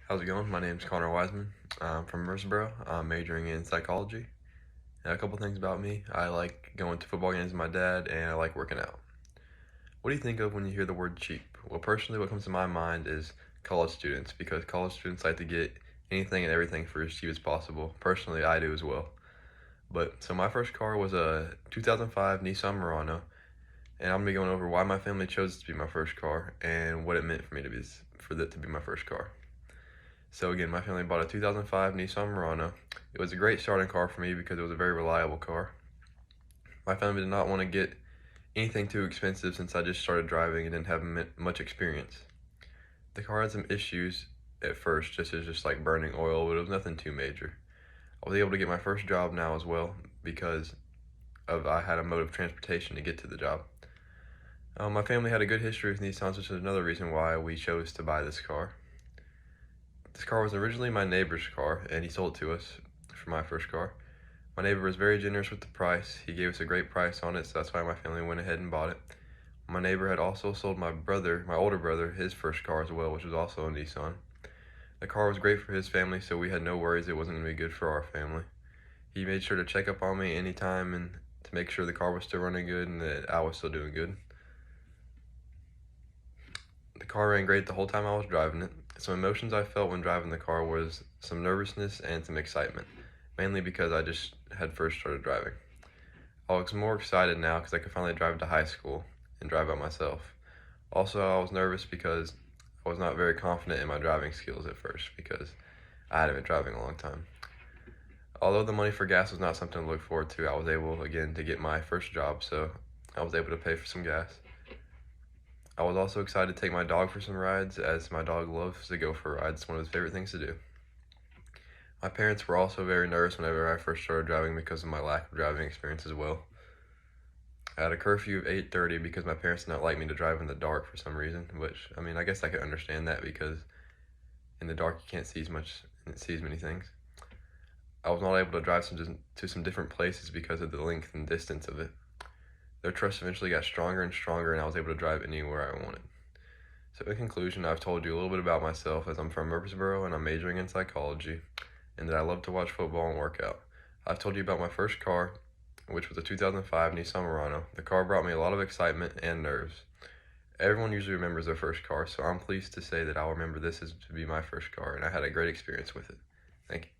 How's it going? My name's Connor Wiseman. I'm from Murfreesboro. I'm majoring in psychology. And a couple things about me. I like going to football games with my dad, and I like working out. What do you think of when you hear the word cheap? Well, personally, what comes to my mind is college students, because college students like to get anything and everything for as cheap as possible. Personally, I do as well. So my first car was a 2005 Nissan Murano, and I'm gonna be going over why my family chose it to be my first car and what it meant for me to be for that to be my first car. So again, my family bought a 2005 Nissan Murano. It was a great starting car for me because it was a very reliable car. My family did not want to get anything too expensive since I just started driving and didn't have much experience. The car had some issues at first, just like burning oil, but it was nothing too major. I was able to get my first job now as well because I had a mode of transportation to get to the job. My family had a good history with Nissans, which is another reason why we chose to buy this car. This car was originally my neighbor's car, and he sold it to us for my first car. My neighbor was very generous with the price. He gave us a great price on it, so that's why my family went ahead and bought it. My neighbor had also sold my older brother, his first car as well, which was also a Nissan. The car was great for his family, so we had no worries it wasn't going to be good for our family. He made sure to check up on me anytime and to make sure the car was still running good and that I was still doing good. The car ran great the whole time I was driving it. Some emotions I felt when driving the car was some nervousness and some excitement, mainly because I just had first started driving. I was more excited now because I could finally drive to high school and drive by myself. Also, I was nervous because I was not very confident in my driving skills at first because I hadn't been driving a long time. Although the money for gas was not something to look forward to, I was able again to get my first job, so I was able to pay for some gas. I was also excited to take my dog for some rides, as my dog loves to go for rides. It's one of his favorite things to do. My parents were also very nervous whenever I first started driving because of my lack of driving experience as well. I had a curfew of 8:30 because my parents did not like me to drive in the dark for some reason, which, I mean, I guess I could understand that because in the dark you can't see as many things. I was not able to drive to some different places because of the length and distance of it. Their trust eventually got stronger and stronger, and I was able to drive anywhere I wanted. So in conclusion, I've told you a little bit about myself, as I'm from Murfreesboro and I'm majoring in psychology, and that I love to watch football and work out. I've told you about my first car, which was a 2005 Nissan Murano. The car brought me a lot of excitement and nerves. Everyone usually remembers their first car, so I'm pleased to say that I'll remember this as to be my first car, and I had a great experience with it. Thank you.